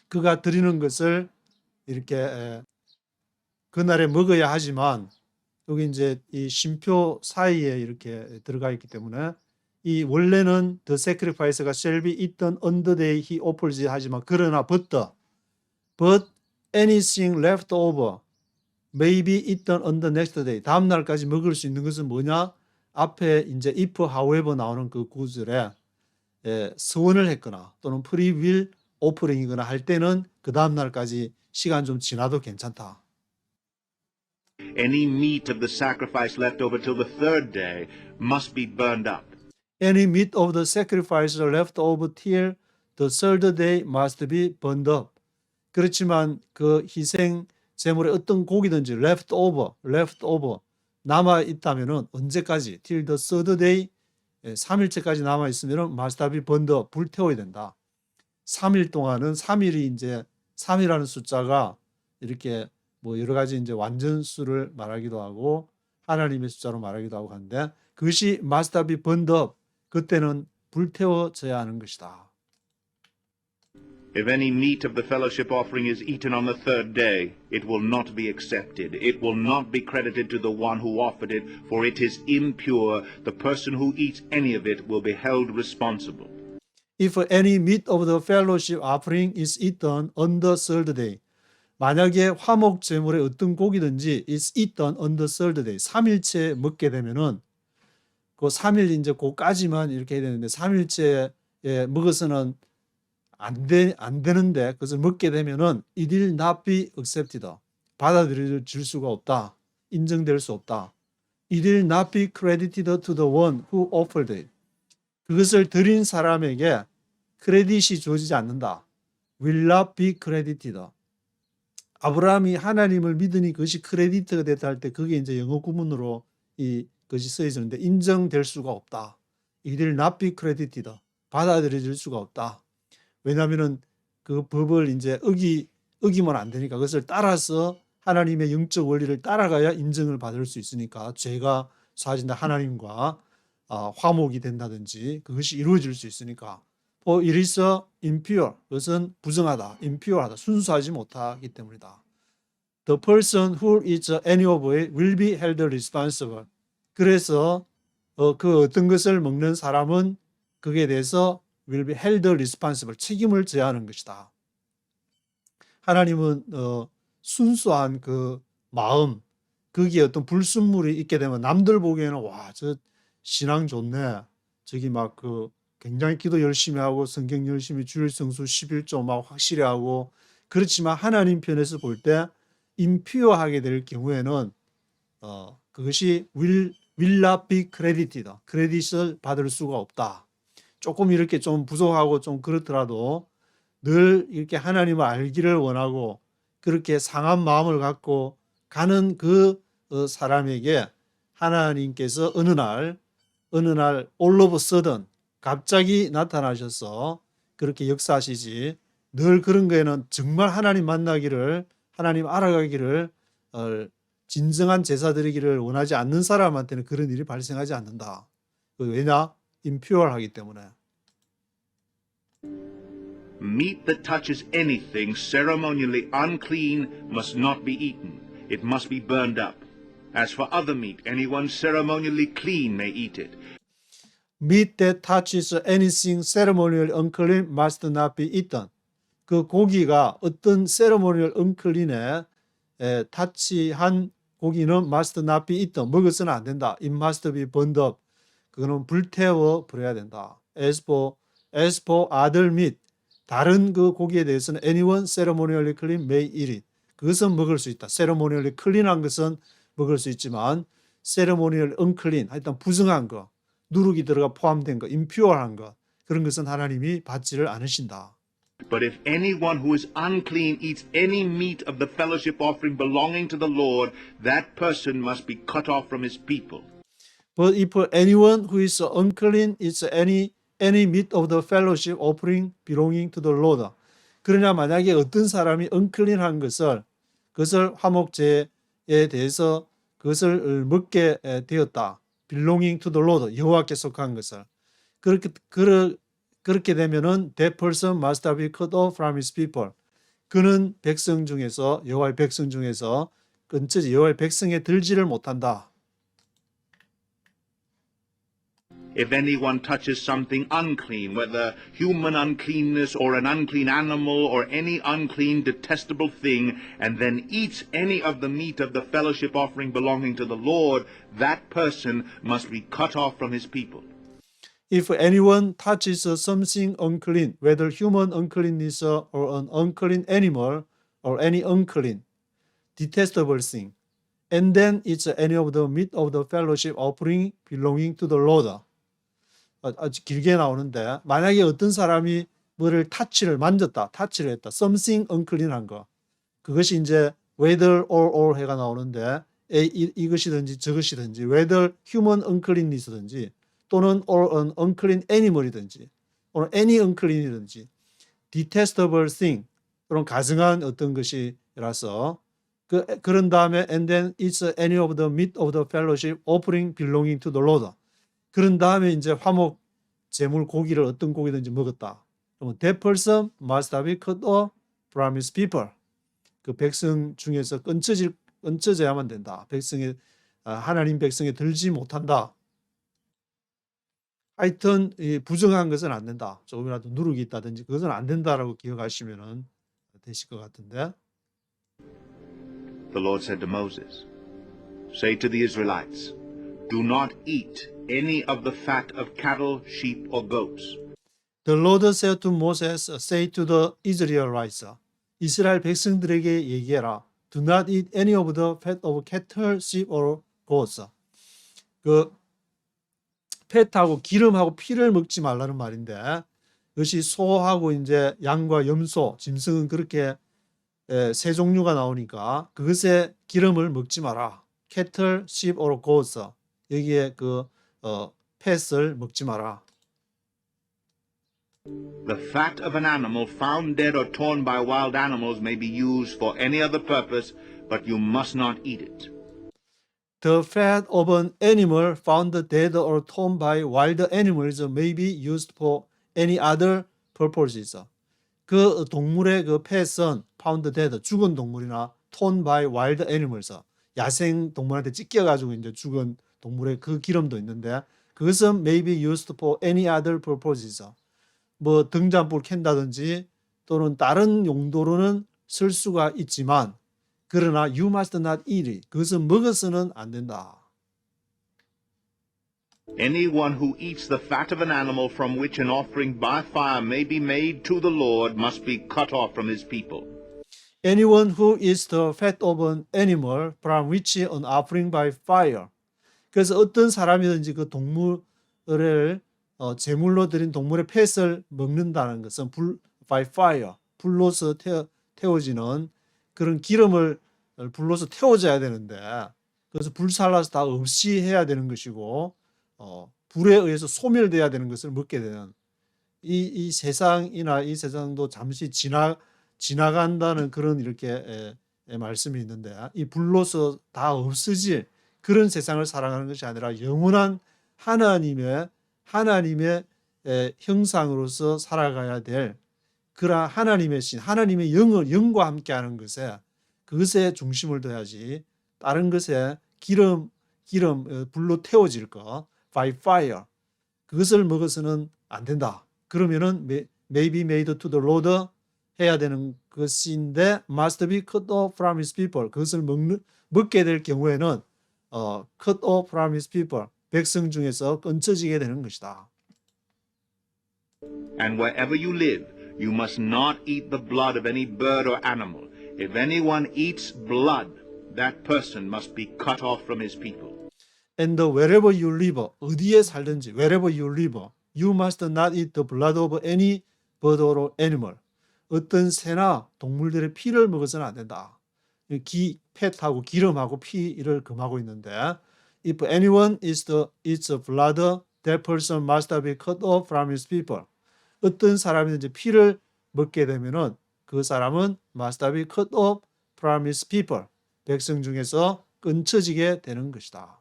S1: 그가 드리는 것을 이렇게 그날에 먹어야 하지만 여기 이제 이 쉼표 사이에 이렇게 들어가 있기 때문에 이 원래는 the sacrifice가 shall be eaten on the day he offers it 하지만 그러나 but anything left over may be eaten on the next day. 다음 날까지 먹을 수 있는 것은 뭐냐? 앞에 이제 if however 나오는 그 구절에 서원을 했거나 또는 free will offering이거나 할 때는 그 다음 날까지 시간 좀 지나도 괜찮다.
S2: Any meat of the sacrifice left over till the third day must be burned up.
S1: Any meat of the sacrifice left over till the third day must be burned up. 그렇지만 그 희생 제물의 어떤 고기든지 left over 남아 있다면은 언제까지 till the third day 3일째까지 남아 있으면은 must be burned up 불태워야 된다. 3일 동안은 3일이 이제 3이라는 숫자가 이렇게 뭐 여러 가지 이제 완전수를 말하기도 하고 하나님의 숫자로 말하기도 하고 하는데 그것이 must be burned up 그때는 불태워져야 하는 것이다.
S2: If any meat of the fellowship offering is eaten on the third day, it will not be accepted. It will not be credited to the one who offered it, for it is impure. The person who eats any of it will be held responsible.
S1: If any meat of the fellowship offering is eaten on the third day, 만약에 화목 제물의 어떤 고기든지 is eaten on the third day, 3일째 먹게 되면은 그 3일 이제 그까지만 이렇게 해야 되는데 3일째에 먹어서는 안 되는데 그것을 먹게 되면은 it will not be accepted. 받아들여질 수가 없다. 인정될 수 없다. It will not be credited to the one who offered it. 그것을 드린 사람에게 크레딧이 주어지지 않는다. will not be credited. 아브라함이 하나님을 믿으니 그것이 크레디트가 됐다 할 때 그게 이제 영어 구문으로 이 것이 쓰여지는데 인정될 수가 없다. It will not be credited. 받아들여질 수가 없다. 왜냐하면은 그 법을 이제 어기면 안 되니까 그것을 따라서 하나님의 영적 원리를 따라가야 인정을 받을 수 있으니까 죄가 사진다 하나님과 화목이 된다든지 그것이 이루어질 수 있으니까. For it is impure. 그것은 부정하다, impure하다, 순수하지 못하기 때문이다. The person who is any of it will be held responsible. 그래서 그 어떤 것을 먹는 사람은 그에 대해서 will be held responsible. 책임을 져야 하는 것이다. 하나님은 순수한 그 마음, 거기에 어떤 불순물이 있게 되면 남들 보기에는 와, 저 신앙 좋네. 저기 막 그 굉장히 기도 열심히 하고 성경 열심히 주일 성수 11조 막 확실히 하고 그렇지만 하나님 편에서 볼 때 임퓨어하게 될 경우에는 그것이 will not be credited. 크레딧을 받을 수가 없다. 조금 이렇게 좀 부족하고 좀 그렇더라도 늘 이렇게 하나님을 알기를 원하고 그렇게 상한 마음을 갖고 가는 그 사람에게 하나님께서 어느 날 all of a sudden 갑자기 나타나셔서 그렇게 역사하시지 늘 그런 거에는 정말 하나님 만나기를 하나님 알아가기를 진정한 제사 드리기를 원하지 않는 사람한테는 그런 일이 발생하지 않는다. 왜냐? 임퓨어하기 때문에.
S2: Meat that touches anything ceremonially unclean must not be eaten. It must be burned up. As for other meat, anyone ceremonially clean may eat it.
S1: Meat that touches anything ceremonially unclean must not be eaten. 그 고기가 어떤 ceremonial unclean에 타치한 고기는 must not be eaten. 먹어서는 안 된다. It must be burned up. 그거는 불태워 버려야 된다. As for other meat. 다른 그 고기에 대해서는 anyone ceremonially clean may eat it. 그것은 먹을 수 있다. ceremonially clean한 것은 먹을 수 있지만 ceremonially unclean, 하여튼 부정한 거, 누룩이 들어가 포함된 거, impure한 거, 그런 것은 하나님이 받지를 않으신다.
S2: But if anyone who is unclean eats any meat of the fellowship offering belonging to the Lord, that person must be cut off from his people.
S1: But if anyone who is unclean eats any meat of the fellowship offering belonging to the Lord. 그러나 만약에 어떤 사람이 unclean한 그것을 화목제에 대해서 그것을 먹게 되었다. belonging to the Lord. 여호와께 속한 것을. 그렇게 되면은 that person must be cut off from his people. 그는 백성 중에서 여호와의 백성 중에서 끊지 여호와의 백성에 들지를 못한다.
S2: If anyone touches something unclean, whether human uncleanness or an unclean animal or any unclean detestable thing, and then eats any of the meat of the fellowship offering belonging to the Lord, that person must be cut off from his people.
S1: If anyone touches something unclean, whether human uncleanness or an unclean animal or any unclean, detestable thing, and then eats any of the meat of the fellowship offering belonging to the Lord. 아주 길게 나오는데 만약에 어떤 사람이 뭐를 타치를 했다. something unclean한 거. 그것이 이제 whether or 해가 나오는데 이것이든지 저것이든지 whether human uncleanness든지 또는 or an unclean animal이든지 또는 any unclean이든지 detestable thing 또는 가증한 어떤 것이라서 그런 다음에 and then it's any of the meat of the fellowship offering belonging to the Lord. 그런 다음에 이제 화목 제물 고기를 어떤 고기든지 먹었다. 그러면 that person must be cut off from his people. 그 백성 중에서 끊쳐져야만 된다. 하나님 백성에 들지 못한다. 하여튼 부정한 것은 안 된다. 조금이라도 누룩이 있다든지 그것은 안 된다라고 기억하시면 되실 것 같은데.
S2: The Lord said to Moses, "Say to the Israelites, do not eat any of the fat of cattle, sheep, or goats."
S1: The Lord said to Moses, say to the Israelites, 이스라엘 백성들에게 얘기해라. Do not eat any of the fat of cattle, sheep, or goats. 그 팻하고 기름하고 피를 먹지 말라는 말인데, 그것이 소하고 이제 양과 염소, 짐승은 그렇게 세 종류가 나오니까 그것의 기름을 먹지 마라. cattle, sheep, or goats. 여기에 그 팻을 먹지 마라.
S2: The fat of an animal found dead or torn by wild animals may be used for any other purpose, but you must not eat it.
S1: The fat of an animal found dead or torn by wild animals may be used for any other purposes. 그 동물의 그 펫은 found dead, 죽은 동물이나 torn by wild animals, 야생 동물한테 찢겨가지고 이제 죽은 동물의 그 기름도 있는데 그것은 may be used for any other purposes. 뭐 등잔불 캔다든지 또는 다른 용도로는 쓸 수가 있지만 그러나 you must not eat it. 그것은 먹어서는 안 된다.
S2: Anyone who eats the fat of an animal from which an offering by fire may be made to the Lord must be cut off from his people.
S1: Anyone who eats the fat of an animal from which an offering by fire. 그래서 어떤 사람이든지 그 동물을 제물로 드린 동물의 펫을 먹는다는 것은 by fire, 불로서 태워지는 그런 기름을 불로서 태워져야 되는데 그래서 불살라서 다 없이 해야 되는 것이고 불에 의해서 소멸돼야 되는 것을 먹게 되는 이 세상이나 이 세상도 잠시 지나간다는 그런 이렇게 말씀이 있는데 이 불로서 다 없어질 그런 세상을 살아가는 것이 아니라 영원한 하나님의 형상으로서 살아가야 될 그러한 하나님의 신, 하나님의 영과 함께하는 것에 그것에 중심을 둬야지 다른 것에 기름 불로 태워질 것 by fire 그것을 먹어서는 안 된다. 그러면은 may be made to the Lord 해야 되는 것인데 must be cut off from his people 그것을 먹게 될 경우에는 cut off from his people 백성 중에서 끊쳐지게 되는 것이다.
S2: And wherever you live, you must not eat the blood of any bird or animal. If anyone eats blood, that person must be cut off from his people.
S1: And wherever you live, 어디에 살든지, wherever you live, you must not eat the blood of any bird or animal. 어떤 새나 동물들의 피를 먹어서는 안 된다. 펫하고 기름하고 피를 금하고 있는데, if anyone eats blood, that person must be cut off from his people. 어떤 사람이든지 피를 먹게 되면은 그 사람은 must be cut off from his people. 백성 중에서 끊쳐지게 되는 것이다.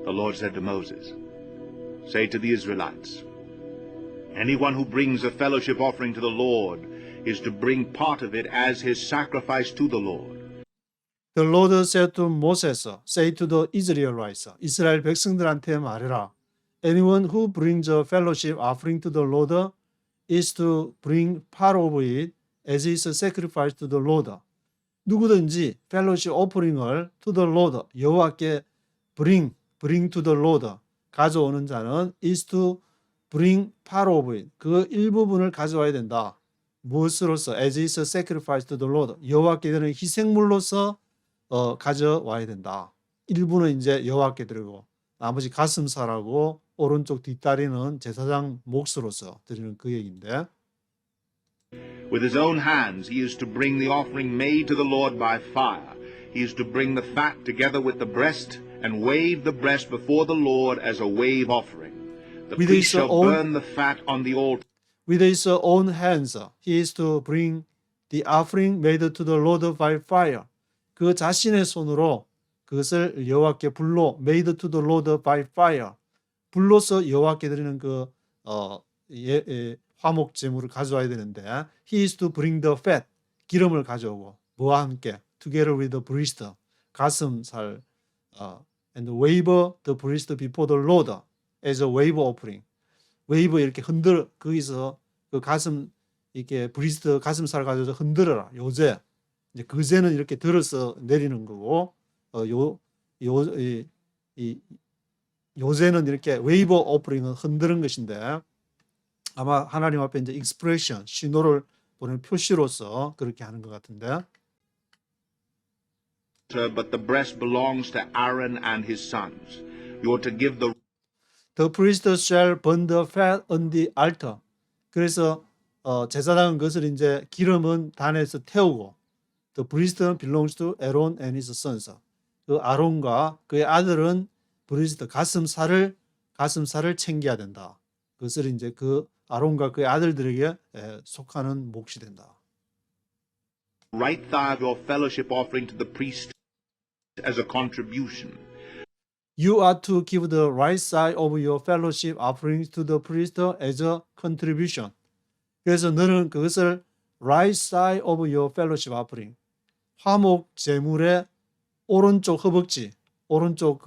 S2: The Lord said to Moses, say to the Israelites, anyone who brings a fellowship offering to the Lord is to bring part of it as his sacrifice to the Lord.
S1: The Lord said to Moses, say to the Israelites, 이스라엘 백성들한테 말해라. Anyone who brings a fellowship offering to the Lord is to bring part of it as his sacrifice to the Lord. 누구든지 fellowship offering을 to the Lord, 여호와께 bring to the Lord, 가져오는 자는 is to bring part of it, 그 일부분을 가져와야 된다. 무엇으로서? as his sacrifice to the Lord, 여호와께 드리는 희생물로서 가져와야 된다. 일부는 이제 여호와께 드리고 나머지 가슴살하고 오른쪽 뒷다리는 제사장 몫으로서 드리는 그 얘기인데
S2: With his own hands he is to bring the offering made to the Lord by fire. He is to bring the fat together with the breast and wave the breast before the Lord as a wave offering. The
S1: With
S2: priest
S1: his
S2: shall
S1: own-
S2: burn the fat on the altar.
S1: With his own hands he is to bring the offering made to the Lord by fire. 그 자신의 손으로 그것을 여호와께 불로 made to the Lord by fire. 불로서 여호와께 드리는 그 화목 제물을 가져와야 되는데 he is to bring the fat 기름을 가져오고 뭐와 함께 together with the breast 가슴살 and wave the breast before the Lord as a wave offering. 웨이브 이렇게 흔들어 거기서 그 가슴 이렇게 브리스트 가슴살 가져서 흔들어라. 요새 이제 그제는 이렇게 들어서 내리는 거고 요새는 이렇게 웨이브 오프링은 흔드는 것인데 아마 하나님 앞에 이제 익스프레션 신호를 보내는 표시로서 그렇게 하는 것 같은데.
S2: But the breast belongs to Aaron and his sons. You are to give
S1: The priest shall burn the fat on the altar. 그래서 제사장은 그것을 이제 기름은 단에서 태우고 the priest belongs to Aaron and his sons. 그 아론과 그의 아들은 브리스트 가슴살을 챙겨야 된다. 그것을 이제 그 아론과 그의 아들들에게 속하는 몫이 된다.
S2: right thigh of your fellowship offering to the priest as a contribution.
S1: You are to give the right side of your fellowship offerings to the priest as a contribution. 그래서 너는 그것을 right side of your fellowship offering, 화목 제물의 오른쪽 허벅지, 오른쪽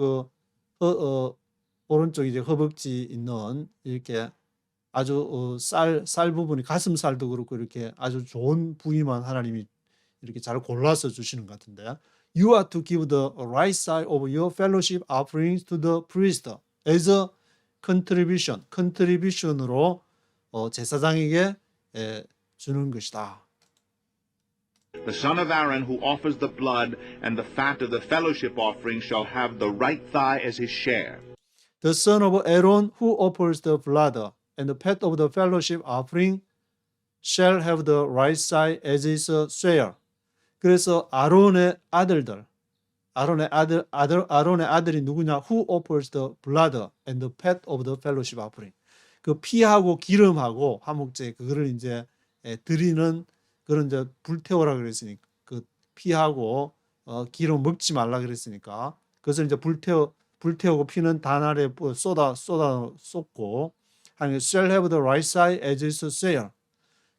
S1: 오른쪽 이제 허벅지 있는 이렇게 아주 살 부분이 가슴살도 그렇고 이렇게 아주 좋은 부위만 하나님이 이렇게 잘 골라서 주시는 것 같은데, You are to give the right side of your fellowship offerings to the priest as a contribution. contribution으로 제사장에게 주는 것이다.
S2: The son of Aaron who offers the blood and the fat of the fellowship offering shall have the right thigh as his share.
S1: The son of Aaron who offers the blood and the fat of the fellowship offering shall have the right side as his share. 그래서 아론의 아들이 누구냐? Who offers the blood and the fat of the fellowship offering. 그 피하고 기름하고 화목제 그거를 이제 드리는 그런 이제 불태워라 그랬으니까, 그 피하고 기름 먹지 말라 그랬으니까 그것을 이제 불태우고 피는 단 아래 쏟고 하는 shall have the right side as his share.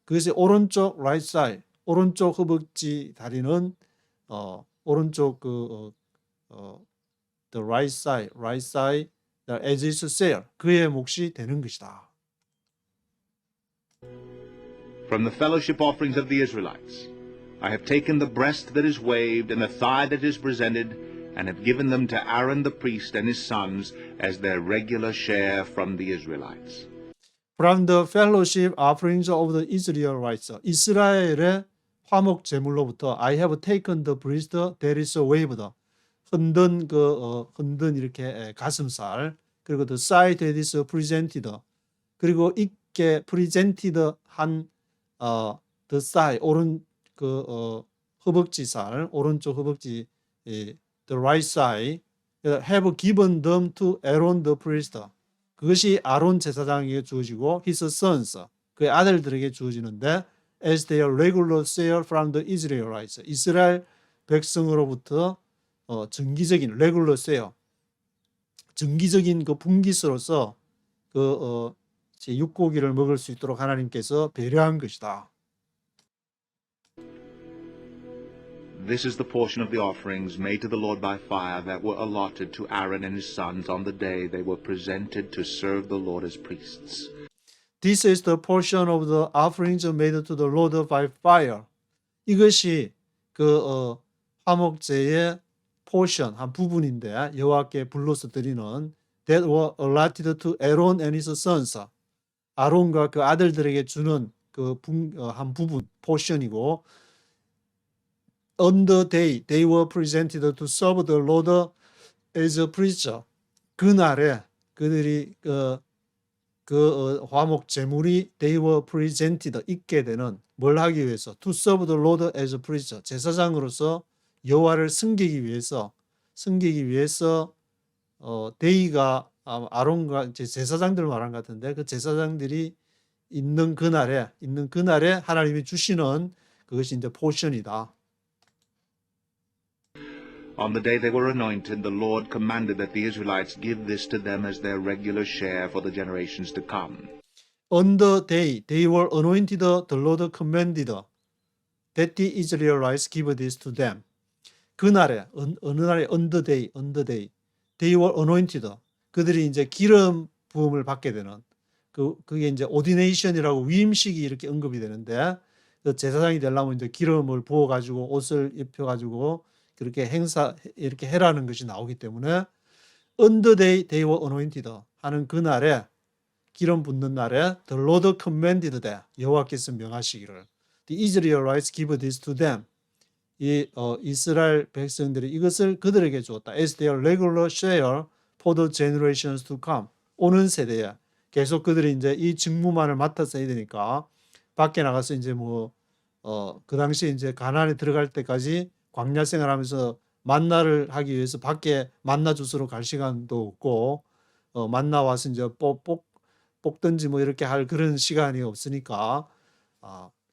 S1: 그것이 오른쪽 right side, 오른쪽 허벅지 다리는 오른쪽 the right side as his share, 그의 몫이 되는 것이다.
S2: From the fellowship offerings of the Israelites, I have taken the breast that is waved and the thigh that is presented, and have given them to Aaron the priest and his sons as their regular share from the Israelites.
S1: From the fellowship offerings of the Israelites, 이스라엘의 화목 제물로부터 I have taken the breast that is waved, 흔든 이렇게 가슴살, 그리고 the side that is presented, 그리고 있게 presented 한 the side, 허벅지살, 오른쪽 허벅지, the right side, have given them to Aaron the priest. 그것이 아론 제사장에게 주어지고 his sons, 그의 아들들에게 주어지는데 as their regular share from the Israelites, 이스라엘 백성으로부터 정기적인 regular share, 정기적인 그 분깃으로서 제 육고기를 먹을 수 있도록 하나님께서 배려한 것이다.
S2: This is the portion of the offerings made to the Lord by fire that were allotted to Aaron and his sons on the day they were presented to serve the Lord as priests.
S1: This is the portion of the offerings made to the Lord by fire. 이것이 화목제의 portion, 한 부분인데 여호와께 불로서 드리는 that were allotted to Aaron and his sons. 아론과 그 아들들에게 주는 한 부분, portion이고, on the day they were presented to serve the Lord as a priest. 그날에 그들이 화목 제물이 they were presented, 있게 되는, 뭘 하기 위해서? to serve the Lord as a priest. 제사장으로서 여호와를 섬기기 위해서 데이가 아론과 제사장들 말한 것 같은데, 그 제사장들이 있는 그날에 하나님이 주시는 그것이 이제 포션이다.
S2: On the day they were anointed, the Lord commanded that the Israelites give this to them as their regular share for the generations to come.
S1: On the day they were anointed, the Lord commanded that the Israelites give this to them. 그날에, 어느 날에, on the day, they were anointed. 그들이 이제 기름 부음을 받게 되는, 그게 이제 ordination이라고 위임식이 이렇게 언급이 되는데, 제사장이 되려면 이제 기름을 부어가지고 옷을 입혀가지고 그렇게 이렇게 해라는 것이 나오기 때문에 on the day they were anointed 하는 그날에, 기름 붓는 날에 the Lord commanded that, 여호와께서 명하시기를 the Israelites give this to them, 이스라엘 백성들이 이것을 그들에게 주었다. as their regular share for the generations to come, 오는 세대에 계속 그들이 이제 이 직무만을 맡아서 해야 되니까 밖에 나가서 이제 그 당시에 이제 가나안에 들어갈 때까지 광야 생활하면서 만나를 하기 위해서 밖에 만나 주스러 갈 시간도 없고, 만나 와서 이제 뽑든지 이렇게 할 그런 시간이 없으니까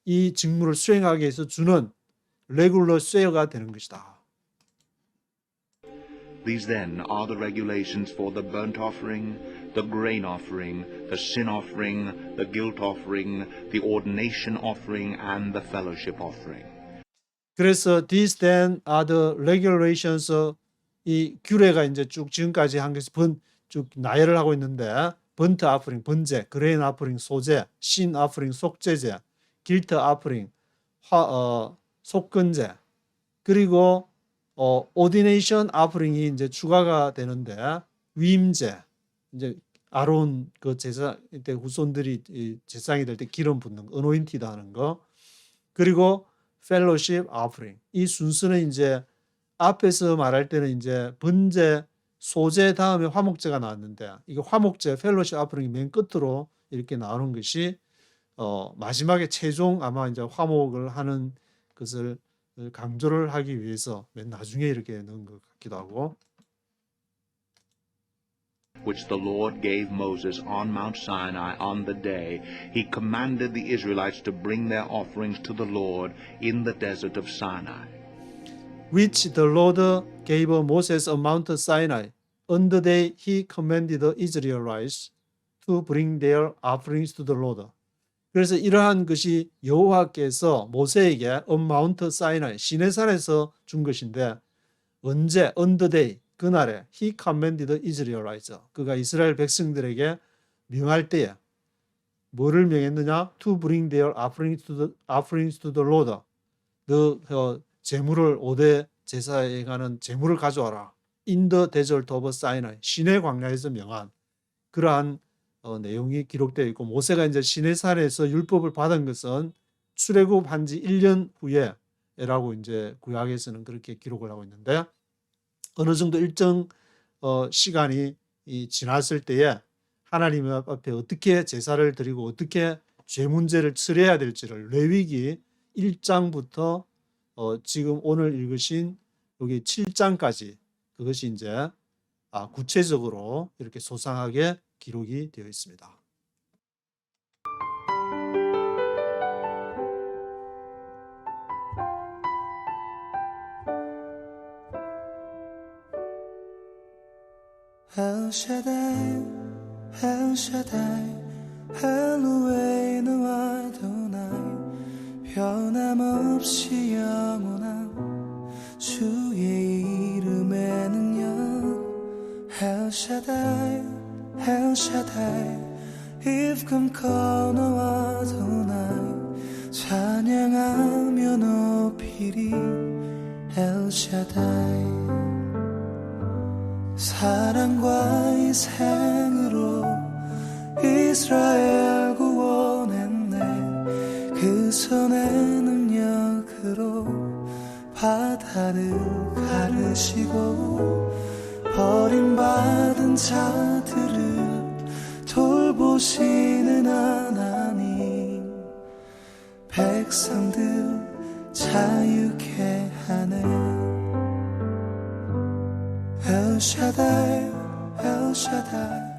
S1: 이 직무를 수행하기 위해서 주는 레귤러 쉐어가 되는 것이다.
S2: These then are the regulations for the burnt offering, the grain offering, the sin offering, the guilt offering, the ordination offering, and the fellowship offering.
S1: 그래서 these then are the regulations, 이 규례가 이제 쭉 지금까지 한 것이 쭉 나열을 하고 있는데, 번트 아프링 번제, 그레인 아프링 소제, 신 아프링 속죄제, 길트 아프링 속건제, 그리고 오디네이션 아프링이 이제 추가가 되는데, 위임제, 이제 아론 그 제사 때 후손들이 제사장이 될 때 기름 붓는 거, 어노인티드 하는 거, 그리고 펠로십 아프링. 이 순서는 이제 앞에서 말할 때는 이제 번제, 소제 다음에 화목제가 나왔는데, 이게 화목제, 펠로십 아프링이 맨 끝으로 이렇게 나오는 것이 마지막에 최종 아마 이제 화목을 하는 것을 강조를 하기 위해서 맨 나중에 이렇게 넣은 것 같기도 하고.
S2: Which the Lord gave Moses on Mount Sinai on the day he commanded the Israelites to bring their offerings to the Lord in the desert of Sinai.
S1: Which the Lord gave Moses on Mount Sinai on the day he commanded the Israelites to bring their offerings to the Lord. 그래서 이러한 것이 여호와께서 모세에게 on Mount Sinai 시내산에서 준 것인데, 언제 on the day 그날에 he commanded the Israelites 그가 이스라엘 백성들에게 명할 때에 뭐를 명했느냐? To bring their offerings to the Lord. 너 제물을 5대 제사에 가는 제물을 가져와라. In the desert of Sinai. 시내 광야에서 명한 그러한 내용이 기록되어 있고, 모세가 이제 시내산에서 율법을 받은 것은 출애굽한 지 1년 후에라고 이제 구약에서는 그렇게 기록을 하고 있는데, 어느 정도 일정 시간이 지났을 때에 하나님 앞에 어떻게 제사를 드리고 어떻게 죄 문제를 처리해야 될지를 레위기 1장부터 지금 오늘 읽으신 여기 7장까지 그것이 이제 구체적으로 이렇게 소상하게 기록이 되어 있습니다.
S3: El Shaddai, El Shaddai, 엘로헤이누 아도나이, 변함없이 영원한 주의 이름의 능력. El Shaddai, El Shaddai, 입금 커너 아도나이, 찬양하며 높이리 El Shaddai. 사랑과 희생으로 이스라엘 구원했네. 그 손의 능력으로 바다를 가르시고 버림받은 자들을 돌보시는 하나님, 백성들 자유케 하네. El Shaddai, El Shaddai,